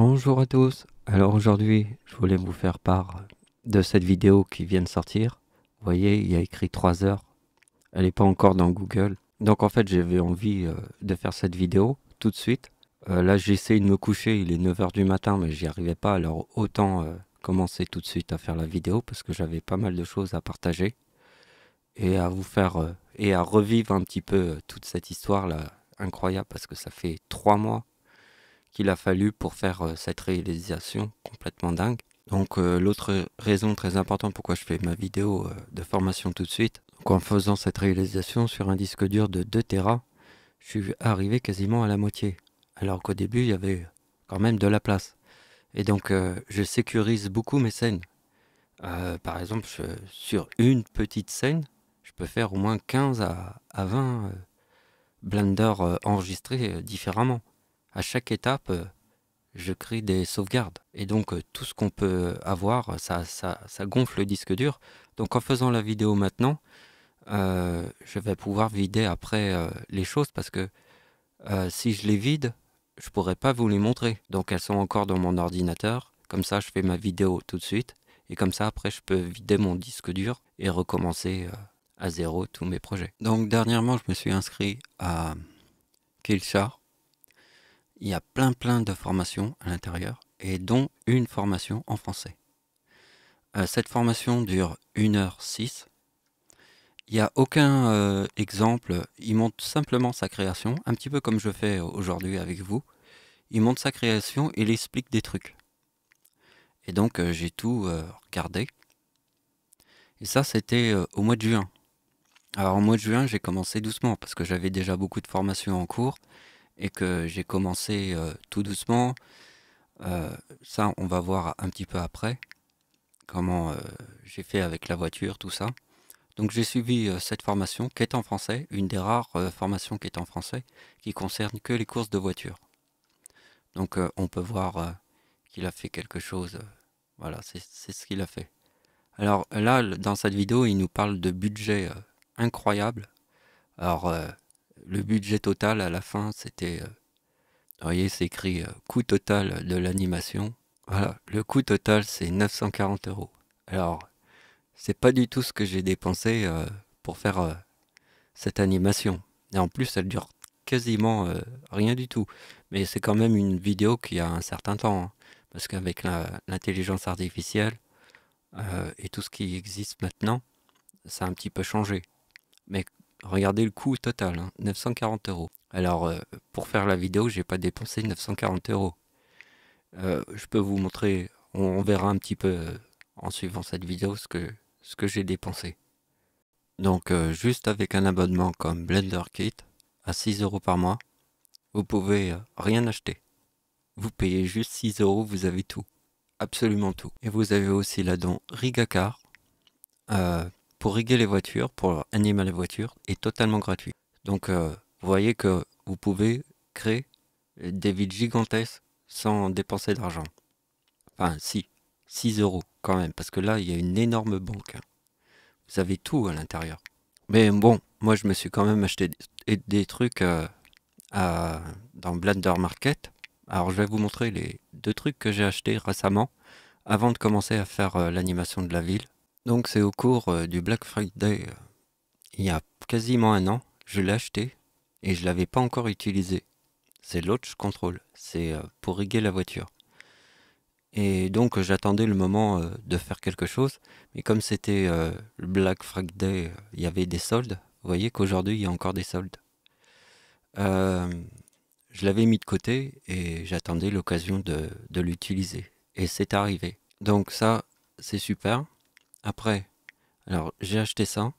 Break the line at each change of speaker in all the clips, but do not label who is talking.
Bonjour à tous. Alors aujourd'hui, je voulais vous faire part de cette vidéo qui vient de sortir. Vous voyez, il y a écrit 3 heures. Elle n'est pas encore dans Google. Donc en fait, j'avais envie de faire cette vidéo tout de suite. Là, j'essaie de me coucher, il est 9 heures du matin, mais j'y arrivais pas. Alors autant commencer tout de suite à faire la vidéo parce que j'avais pas mal de choses à partager et à vous faire et à revivre un petit peu toute cette histoire là incroyable parce que ça fait 3 mois qu'il a fallu pour faire cette réalisation complètement dingue. Donc l'autre raison très importante pourquoi je fais ma vidéo de formation tout de suite, donc en faisant cette réalisation sur un disque dur de 2 Tera, je suis arrivé quasiment à la moitié. Alors qu'au début, il y avait quand même de la place. Et donc je sécurise beaucoup mes scènes. Par exemple, sur une petite scène, je peux faire au moins 15 à 20 blenders enregistrés différemment. À chaque étape, je crée des sauvegardes. Et donc tout ce qu'on peut avoir, ça gonfle le disque dur. Donc en faisant la vidéo maintenant, je vais pouvoir vider après les choses parce que si je les vide, je pourrais pas vous les montrer. Donc elles sont encore dans mon ordinateur. Comme ça, je fais ma vidéo tout de suite. Et comme ça, après, je peux vider mon disque dur et recommencer à zéro tous mes projets. Donc dernièrement, je me suis inscrit à Killshare. Il y a plein de formations à l'intérieur, et dont une formation en français. Cette formation dure 1h06. Il n'y a aucun exemple, il montre simplement sa création, un petit peu comme je fais aujourd'hui avec vous. Il montre sa création et il explique des trucs. Et donc j'ai tout regardé. Et ça c'était au mois de juin. Alors au mois de juin j'ai commencé doucement parce que j'avais déjà beaucoup de formations en cours et que j'ai commencé tout doucement. Ça on va voir un petit peu après comment j'ai fait avec la voiture, tout ça. Donc j'ai suivi cette formation qui est en français, une des rares formations qui est en français, qui concerne que les courses de voiture. Donc on peut voir qu'il a fait quelque chose, voilà, c'est ce qu'il a fait. Alors là, dans cette vidéo, il nous parle de budget incroyable. Alors le budget total à la fin, c'était, vous voyez, c'est écrit coût total de l'animation. Voilà, le coût total c'est 940 euros. Alors, c'est pas du tout ce que j'ai dépensé pour faire cette animation. Et en plus, elle dure quasiment rien du tout. Mais c'est quand même une vidéo qui a un certain temps, hein, parce qu'avec l'intelligence artificielle et tout ce qui existe maintenant, ça a un petit peu changé. Mais regardez le coût total, hein, 940 euros. Alors, pour faire la vidéo, j'ai pas dépensé 940 euros. Je peux vous montrer, on verra un petit peu en suivant cette vidéo ce que j'ai dépensé. Donc juste avec un abonnement comme Blender Kit à 6 euros par mois, vous pouvez rien acheter. Vous payez juste 6 euros, vous avez tout. Absolument tout. Et vous avez aussi l'addon Rigacar pour riguer les voitures, pour animer les voitures, est totalement gratuit. Donc vous voyez que vous pouvez créer des villes gigantesques sans dépenser d'argent. Enfin si, 6 euros quand même, parce que là il y a une énorme banque. Vous avez tout à l'intérieur. Mais bon, moi je me suis quand même acheté des trucs dans Blender Market. Alors je vais vous montrer les 2 trucs que j'ai achetés récemment avant de commencer à faire l'animation de la ville. Donc c'est au cours du Black Friday, il y a quasiment un an, je l'ai acheté et je l'avais pas encore utilisé. C'est Launch Control, c'est pour riguer la voiture. Et donc j'attendais le moment de faire quelque chose, mais comme c'était le Black Friday, il y avait des soldes. Vous voyez qu'aujourd'hui il y a encore des soldes. Je l'avais mis de côté et j'attendais l'occasion de l'utiliser. Et c'est arrivé. Donc ça, c'est super. Après, alors j'ai acheté ça.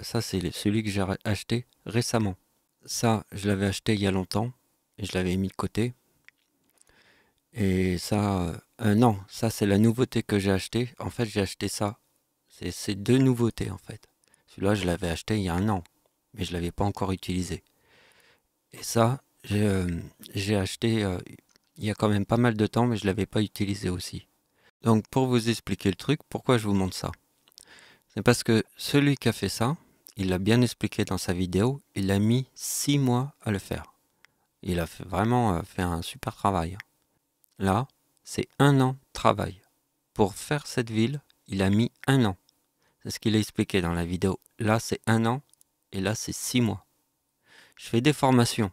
Ça, c'est celui que j'ai acheté récemment. Ça, je l'avais acheté il y a longtemps et je l'avais mis de côté. Et ça, non, ça c'est la nouveauté que j'ai acheté. En fait, j'ai acheté ça. C'est 2 nouveautés en fait. Celui-là, je l'avais acheté il y a un an, mais je l'avais pas encore utilisé. Et ça, j'ai acheté il y a quand même pas mal de temps, mais je l'avais pas utilisé aussi. Donc pour vous expliquer le truc, pourquoi je vous montre ça? C'est parce que celui qui a fait ça, il l'a bien expliqué dans sa vidéo, il a mis 6 mois à le faire. Il a vraiment fait un super travail. là, c'est 1 an de travail. Pour faire cette ville, il a mis 1 an. C'est ce qu'il a expliqué dans la vidéo. Là, c'est 1 an et là, c'est 6 mois. Je fais des formations.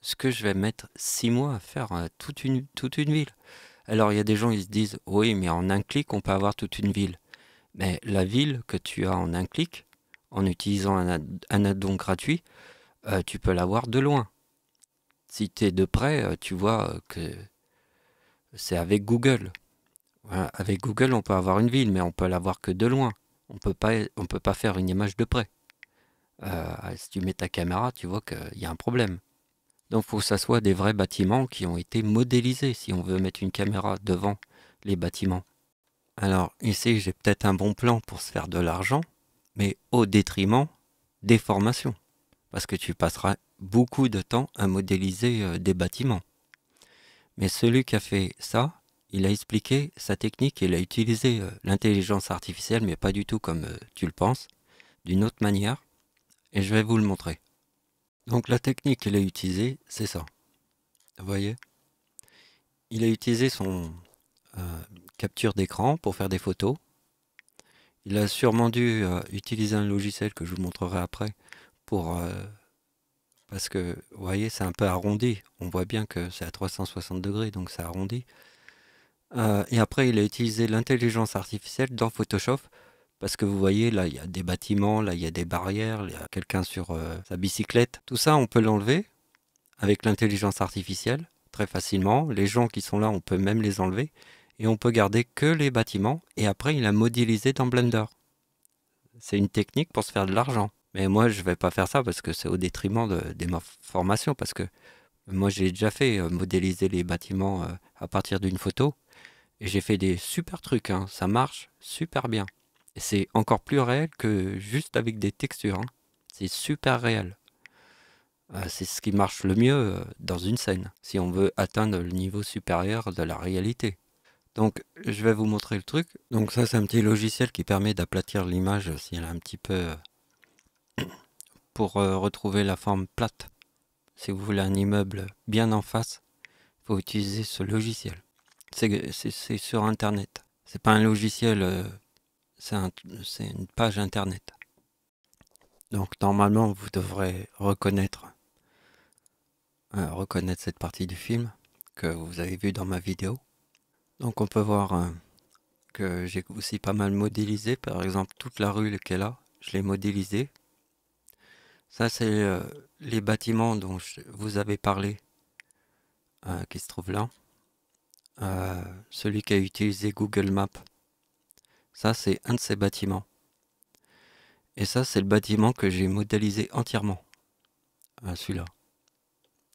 Est-ce que je vais mettre 6 mois à faire toute une ville? Alors, il y a des gens qui se disent, oui, mais en un clic, on peut avoir toute une ville. Mais la ville que tu as en un clic, en utilisant un add-on gratuit, tu peux l'avoir de loin. Si tu es de près, tu vois que c'est avec Google. Voilà, avec Google, on peut avoir une ville, mais on peut l'avoir que de loin. On peut pas faire une image de près. Si tu mets ta caméra, tu vois qu'il y a un problème. Donc il faut que ça soit des vrais bâtiments qui ont été modélisés si on veut mettre une caméra devant les bâtiments. Alors ici, j'ai peut-être un bon plan pour se faire de l'argent, mais au détriment des formations. Parce que tu passeras beaucoup de temps à modéliser des bâtiments. Mais celui qui a fait ça, il a expliqué sa technique, il a utilisé l'intelligence artificielle, mais pas du tout comme tu le penses, d'une autre manière, et je vais vous le montrer. Donc la technique qu'il a utilisée, c'est ça. Vous voyez? Il a utilisé son capture d'écran pour faire des photos. Il a sûrement dû utiliser un logiciel que je vous montrerai après pour... parce que, vous voyez, c'est un peu arrondi. On voit bien que c'est à 360 degrés, donc c'est arrondi. Et après, il a utilisé l'intelligence artificielle dans Photoshop. Parce que vous voyez, là, il y a des bâtiments, là, il y a des barrières, il y a quelqu'un sur sa bicyclette. Tout ça, on peut l'enlever avec l'intelligence artificielle très facilement. Les gens qui sont là, on peut même les enlever. Et on peut garder que les bâtiments. Et après, il a modélisé dans Blender. C'est une technique pour se faire de l'argent. Mais moi, je ne vais pas faire ça parce que c'est au détriment des formations. Parce que moi, j'ai déjà fait modéliser les bâtiments à partir d'une photo. Et j'ai fait des super trucs. Hein. Ça marche super bien. Et c'est encore plus réel que juste avec des textures. Hein. C'est super réel. C'est ce qui marche le mieux dans une scène, si on veut atteindre le niveau supérieur de la réalité. Donc, je vais vous montrer le truc. Donc ça, c'est un petit logiciel qui permet d'aplatir l'image si elle est un petit peu... pour retrouver la forme plate. Si vous voulez un immeuble bien en face, il faut utiliser ce logiciel. C'est sur Internet. C'est pas un logiciel, c'est une page Internet. Donc normalement, vous devrez reconnaître cette partie du film que vous avez vu dans ma vidéo. Donc on peut voir que j'ai aussi pas mal modélisé. Par exemple, toute la rue qui est là, je l'ai modélisé. Ça, c'est les bâtiments dont vous avez parlé, qui se trouvent là. Celui qui a utilisé Google Maps. Ça, c'est un de ces bâtiments. Et ça, c'est le bâtiment que j'ai modélisé entièrement. Celui-là.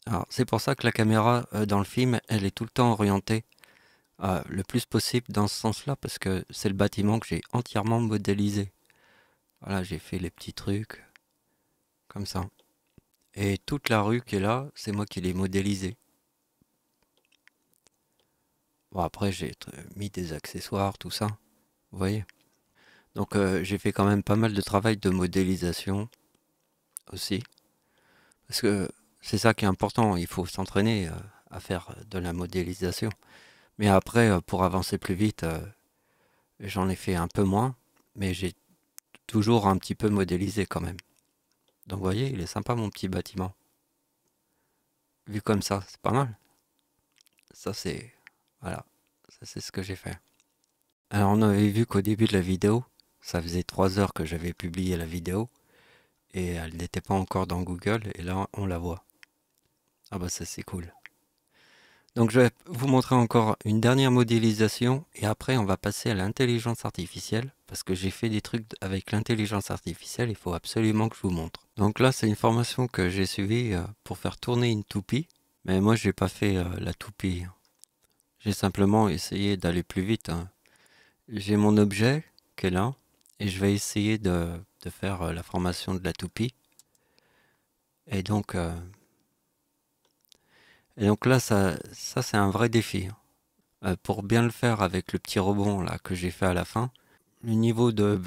Alors, c'est pour ça que la caméra dans le film, elle est tout le temps orientée le plus possible dans ce sens-là, parce que c'est le bâtiment que j'ai entièrement modélisé. Voilà, j'ai fait les petits trucs, comme ça. Et toute la rue qui est là, c'est moi qui l'ai modélisée. Bon, après, j'ai mis des accessoires, tout ça. Vous voyez? Donc, j'ai fait quand même pas mal de travail de modélisation aussi. Parce que c'est ça qui est important, il faut s'entraîner à faire de la modélisation. Mais après, pour avancer plus vite, j'en ai fait un peu moins, mais j'ai toujours un petit peu modélisé quand même. Donc vous voyez, il est sympa mon petit bâtiment. Vu comme ça, c'est pas mal. Ça c'est... Voilà, ça c'est ce que j'ai fait. Alors on avait vu qu'au début de la vidéo, ça faisait 3 heures que j'avais publié la vidéo, et elle n'était pas encore dans Google, et là on la voit. Ah bah ça c'est cool. Donc je vais vous montrer encore une dernière modélisation et après on va passer à l'intelligence artificielle parce que j'ai fait des trucs avec l'intelligence artificielle, il faut absolument que je vous montre. Donc là c'est une formation que j'ai suivie pour faire tourner une toupie, mais moi j'ai pas fait la toupie. J'ai simplement essayé d'aller plus vite. Hein. J'ai mon objet qui est là et je vais essayer de faire la formation de la toupie. Et donc là ça c'est un vrai défi. Pour bien le faire avec le petit rebond là que j'ai fait à la fin, le niveau que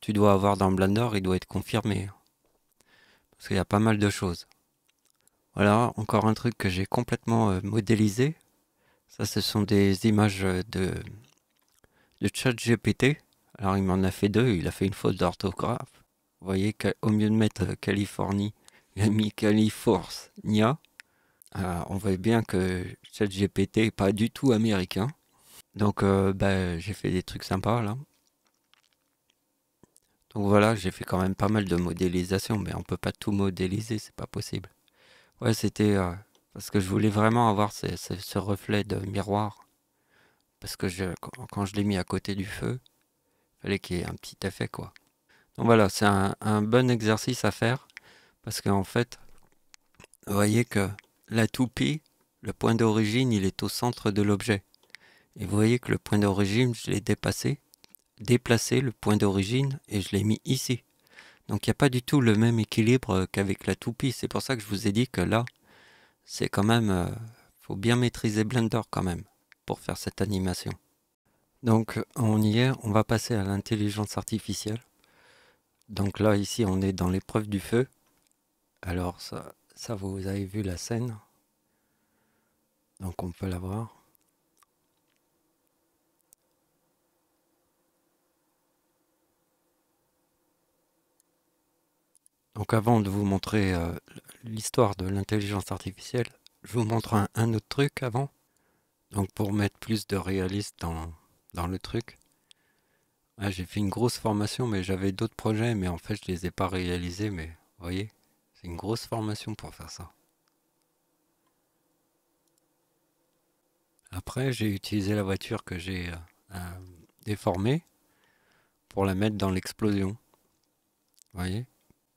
tu dois avoir dans Blender, il doit être confirmé. Parce qu'il y a pas mal de choses. Voilà, encore un truc que j'ai complètement modélisé. Ça, ce sont des images de ChatGPT. Alors, il m'en a fait deux. Il a fait une faute d'orthographe. Vous voyez qu'au mieux de mettre Californie, il a mis California. On voit bien que ChatGPT n'est pas du tout américain. Donc, j'ai fait des trucs sympas là. Donc voilà, j'ai fait quand même pas mal de modélisation, mais on peut pas tout modéliser, c'est pas possible. Ouais, c'était parce que je voulais vraiment avoir ce reflet de miroir. Parce que quand je l'ai mis à côté du feu, il fallait qu'il y ait un petit effet, quoi. Donc voilà, c'est un bon exercice à faire. Parce qu'en fait, vous voyez que la toupie, le point d'origine, il est au centre de l'objet. Et vous voyez que le point d'origine, je l'ai déplacé le point d'origine, et je l'ai mis ici. Donc il n'y a pas du tout le même équilibre qu'avec la toupie. C'est pour ça que je vous ai dit que là, c'est quand même... faut bien maîtriser Blender quand même pour faire cette animation. Donc on y est, on va passer à l'intelligence artificielle. Donc là, ici, on est dans l'épreuve du feu. Alors ça vous avez vu la scène. Donc on peut la voir. Donc avant de vous montrer l'histoire de l'intelligence artificielle, je vous montre un autre truc avant. Donc pour mettre plus de réalisme dans le truc. Ah, j'ai fait une grosse formation, mais j'avais d'autres projets, mais en fait je les ai pas réalisés, mais vous voyez, c'est une grosse formation pour faire ça. Après, j'ai utilisé la voiture que j'ai déformée pour la mettre dans l'explosion. Vous voyez?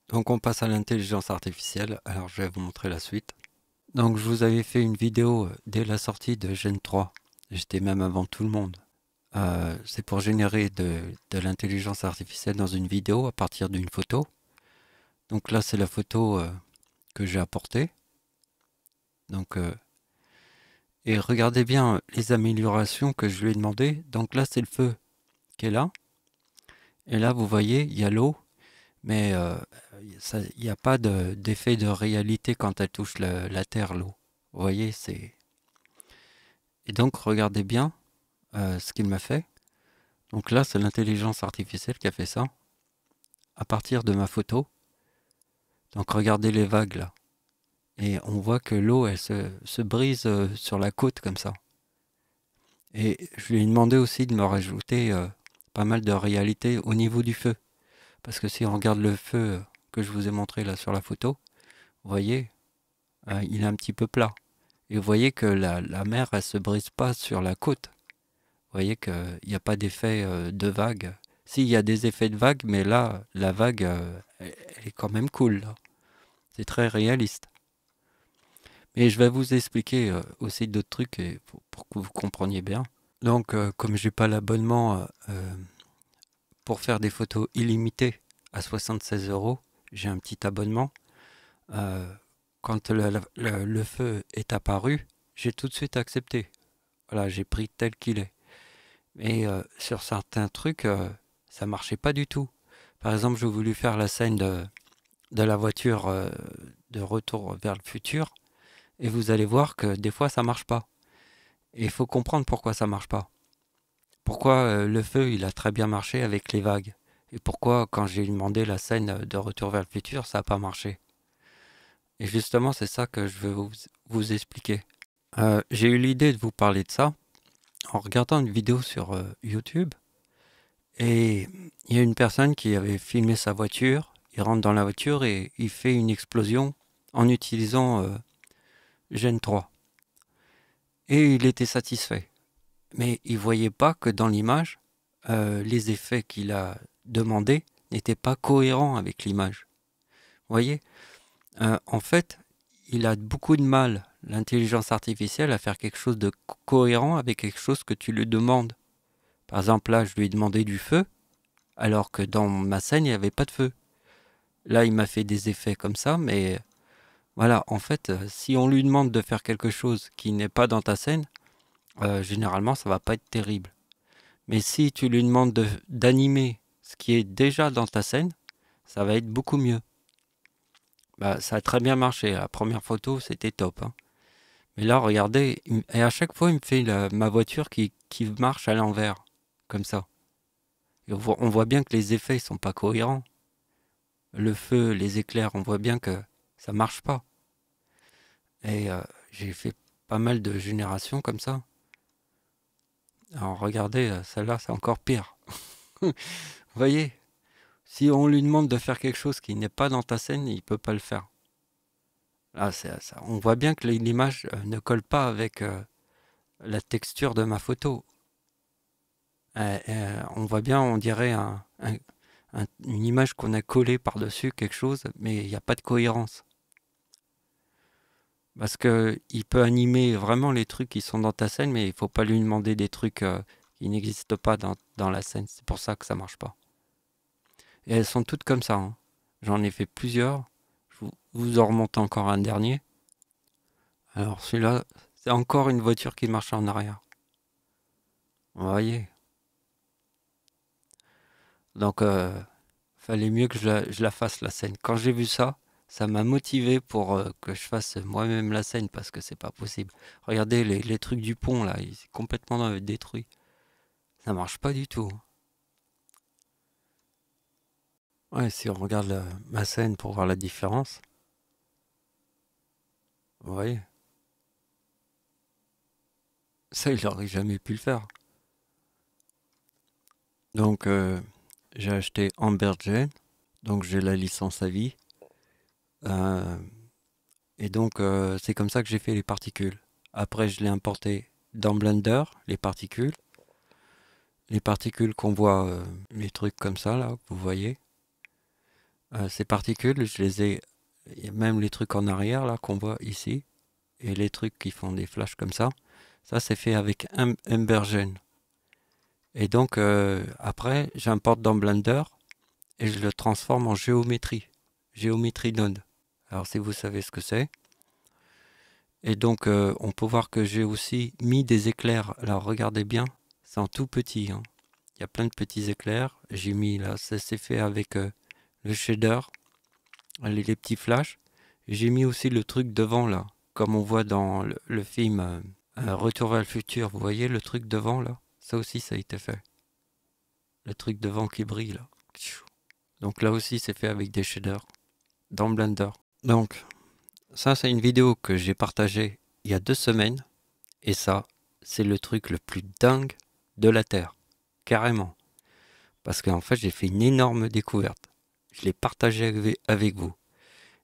Donc on passe à l'intelligence artificielle. Alors je vais vous montrer la suite. Donc je vous avais fait une vidéo dès la sortie de Gen 3. J'étais même avant tout le monde. C'est pour générer de l'intelligence artificielle dans une vidéo à partir d'une photo. Donc là c'est la photo que j'ai apportée. Donc et regardez bien les améliorations que je lui ai demandé. Donc là c'est le feu qui est là. Et là vous voyez il y a l'eau. Mais il n'y a pas d'effet de réalité quand elle touche la terre, l'eau. Vous voyez, c'est... Et donc, regardez bien ce qu'il m'a fait. Donc là, c'est l'intelligence artificielle qui a fait ça, à partir de ma photo. Donc, regardez les vagues, là. Et on voit que l'eau, elle se brise sur la côte, comme ça. Et je lui ai demandé aussi de me rajouter pas mal de réalité au niveau du feu. Parce que si on regarde le feu que je vous ai montré là sur la photo, vous voyez, il est un petit peu plat. Et vous voyez que la mer, elle se brise pas sur la côte. Vous voyez qu'il n'y a pas d'effet de vague. Si, il y a des effets de vague, mais là, la vague, elle est quand même cool. C'est très réaliste. Mais je vais vous expliquer aussi d'autres trucs pour que vous compreniez bien. Donc, comme j'ai pas l'abonnement pour faire des photos illimitées à 76 €, j'ai un petit abonnement. Quand le feu est apparu, j'ai tout de suite accepté. Voilà, j'ai pris tel qu'il est. Mais sur certains trucs, ça marchait pas du tout. Par exemple, j'ai voulu faire la scène de la voiture de retour vers le futur, et vous allez voir que des fois ça marche pas. Et il faut comprendre pourquoi ça marche pas. Pourquoi le feu, il a très bien marché avec les vagues. Et pourquoi, quand j'ai demandé la scène de retour vers le futur, ça n'a pas marché. Et justement, c'est ça que je veux vous expliquer. J'ai eu l'idée de vous parler de ça en regardant une vidéo sur YouTube. Et il y a une personne qui avait filmé sa voiture. Il rentre dans la voiture et il fait une explosion en utilisant Gen 3. Et il était satisfait. Mais il ne voyait pas que dans l'image, les effets qu'il a demandés n'étaient pas cohérents avec l'image. Vous voyez, en fait, il a beaucoup de mal, l'intelligence artificielle, à faire quelque chose de cohérent avec quelque chose que tu lui demandes. Par exemple, là, je lui ai demandé du feu, alors que dans ma scène, il n'y avait pas de feu. Là, il m'a fait des effets comme ça, mais voilà, en fait, si on lui demande de faire quelque chose qui n'est pas dans ta scène, généralement, ça va pas être terrible. Mais si tu lui demandes d'animer ce qui est déjà dans ta scène, ça va être beaucoup mieux. Bah, ça a très bien marché. La première photo, c'était top, hein. Mais là, regardez, et à chaque fois, il me fait ma voiture qui marche à l'envers, comme ça. Et on voit bien que les effets ils sont pas cohérents. Le feu, les éclairs, on voit bien que ça marche pas. Et j'ai fait pas mal de générations comme ça. Alors regardez, celle-là, c'est encore pire. Vous voyez, si on lui demande de faire quelque chose qui n'est pas dans ta scène, il peut pas le faire. Là, on voit bien que l'image ne colle pas avec la texture de ma photo. On voit bien, on dirait une image qu'on a collée par-dessus quelque chose, mais il n'y a pas de cohérence. Parce que il peut animer vraiment les trucs qui sont dans ta scène, mais il faut pas lui demander des trucs qui n'existent pas dans la scène. C'est pour ça que ça marche pas. Et elles sont toutes comme ça, hein. J'en ai fait plusieurs. Je vous en remonte encore un dernier. Alors celui-là, c'est encore une voiture qui marche en arrière. Vous voyez. Donc fallait mieux que je la fasse la scène. Quand j'ai vu ça, ça m'a motivé pour que je fasse moi-même la scène parce que c'est pas possible. Regardez les trucs du pont là, ils sont complètement détruits. Ça marche pas du tout. Ouais, si on regarde ma scène pour voir la différence, vous voyez, ça il aurait jamais pu le faire. Donc j'ai acheté Ambergen, donc j'ai la licence à vie. Euh, et donc c'est comme ça que j'ai fait les particules. Après je l'ai importé dans Blender, les particules. Les particules qu'on voit, les trucs comme ça là, vous voyez. Ces particules, je les ai, même les trucs en arrière là qu'on voit ici, et les trucs qui font des flashs comme ça c'est fait avec Embergen. Et donc après, j'importe dans Blender et je le transforme en géométrie node. Alors si vous savez ce que c'est. Et donc on peut voir que j'ai aussi mis des éclairs. Alors regardez bien, c'est en tout petit, hein. Il y a plein de petits éclairs. J'ai mis là, ça s'est fait avec le shader, les petits flashs. J'ai mis aussi le truc devant là, comme on voit dans le film Retour vers le futur. Vous voyez le truc devant là? Ça aussi ça a été fait. Le truc devant qui brille là. Donc là aussi c'est fait avec des shaders dans Blender. Donc ça c'est une vidéo que j'ai partagée il y a 2 semaines. Et ça c'est le truc le plus dingue de la Terre. Carrément. Parce qu'en fait j'ai fait une énorme découverte. Je l'ai partagé avec vous.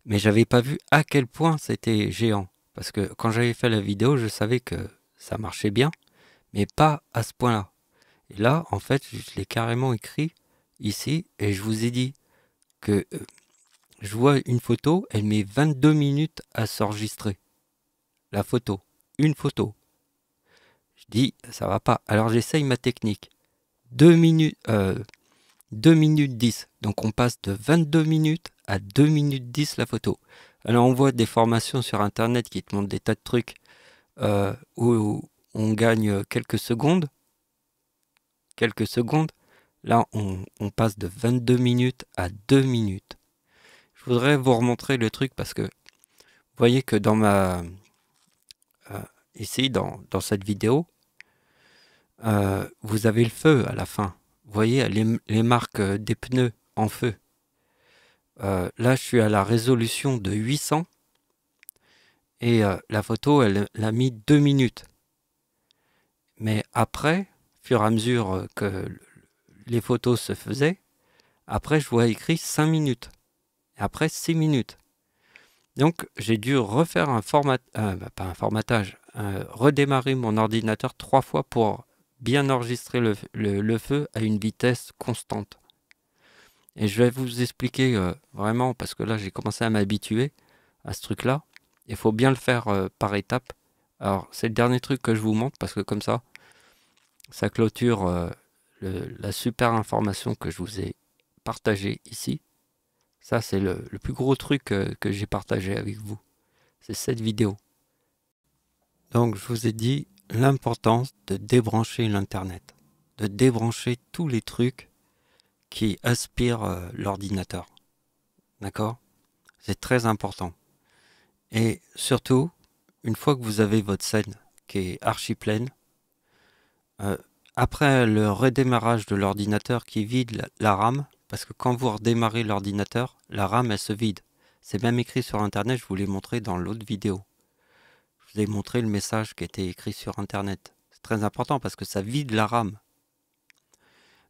Mais j'avais pas vu à quel point c'était géant. Parce que quand j'avais fait la vidéo, je savais que ça marchait bien, mais pas à ce point-là. Et là, en fait, je l'ai carrément écrit ici, et je vous ai dit que je vois une photo, elle met 22 minutes à s'enregistrer. La photo. Une photo. Je dis, ça va pas. Alors j'essaye ma technique. 2 minutes, 2 minutes 10. Donc on passe de 22 minutes à 2 minutes 10 la photo. Alors on voit des formations sur internet qui te montrent des tas de trucs où on gagne quelques secondes. Quelques secondes. Là on passe de 22 minutes à 2 minutes. Je voudrais vous remontrer le truc parce que vous voyez que dans ma... ici dans cette vidéo, vous avez le feu à la fin. Vous voyez les marques des pneus en feu. Là, je suis à la résolution de 800 et la photo, elle a mis 2 minutes. Mais après, au fur et à mesure que les photos se faisaient, après, je vois écrit 5 minutes. Et après, 6 minutes. Donc, j'ai dû refaire un pas un formatage, redémarrer mon ordinateur 3 fois pour bien enregistrer le feu à une vitesse constante. Et je vais vous expliquer vraiment, parce que là j'ai commencé à m'habituer à ce truc-là. Il faut bien le faire par étapes. Alors c'est le dernier truc que je vous montre, parce que comme ça clôture la super information que je vous ai partagée ici. Ça c'est le plus gros truc que j'ai partagé avec vous. C'est cette vidéo. Donc je vous ai dit l'importance de débrancher l'Internet. De débrancher tous les trucs qui aspirent l'ordinateur. D'accord? C'est très important. Et surtout, une fois que vous avez votre scène qui est archi pleine, après le redémarrage de l'ordinateur qui vide la RAM, parce que quand vous redémarrez l'ordinateur, la RAM elle se vide. C'est même écrit sur internet, je vous l'ai montré dans l'autre vidéo. Je vous ai montré le message qui était écrit sur internet. C'est très important parce que ça vide la RAM.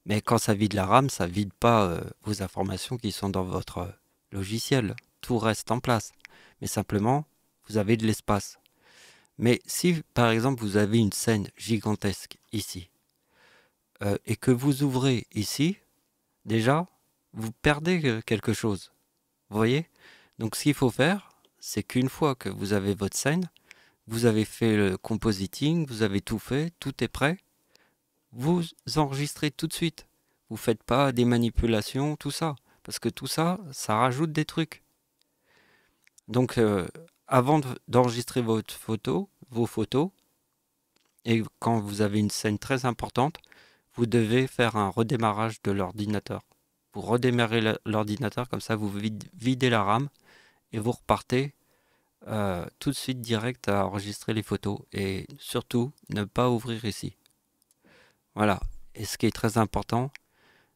Mais quand ça vide la RAM, ça vide pas vos informations qui sont dans votre logiciel. Tout reste en place. Mais simplement, vous avez de l'espace. Mais si par exemple vous avez une scène gigantesque ici, et que vous ouvrez ici, déjà, vous perdez quelque chose. Vous voyez? Donc ce qu'il faut faire, c'est qu'une fois que vous avez votre scène, vous avez fait le compositing, vous avez tout fait, tout est prêt, vous enregistrez tout de suite. Vous faites pas des manipulations, tout ça. Parce que tout ça, ça rajoute des trucs. Donc avant d'enregistrer vos photos, et quand vous avez une scène très importante, vous devez faire un redémarrage de l'ordinateur. Vous redémarrez l'ordinateur, comme ça vous videz la RAM et vous repartez tout de suite direct à enregistrer les photos. Et surtout, ne pas ouvrir ici. Voilà. Et ce qui est très important,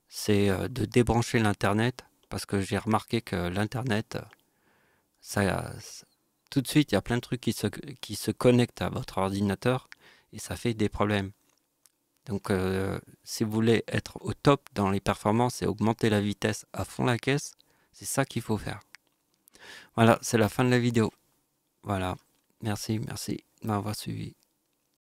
c'est de débrancher l'Internet, parce que j'ai remarqué que l'Internet, tout de suite, il y a plein de trucs qui se connectent à votre ordinateur et ça fait des problèmes. Donc, si vous voulez être au top dans les performances et augmenter la vitesse à fond la caisse, c'est ça qu'il faut faire. Voilà, c'est la fin de la vidéo. Voilà, merci de m'avoir suivi.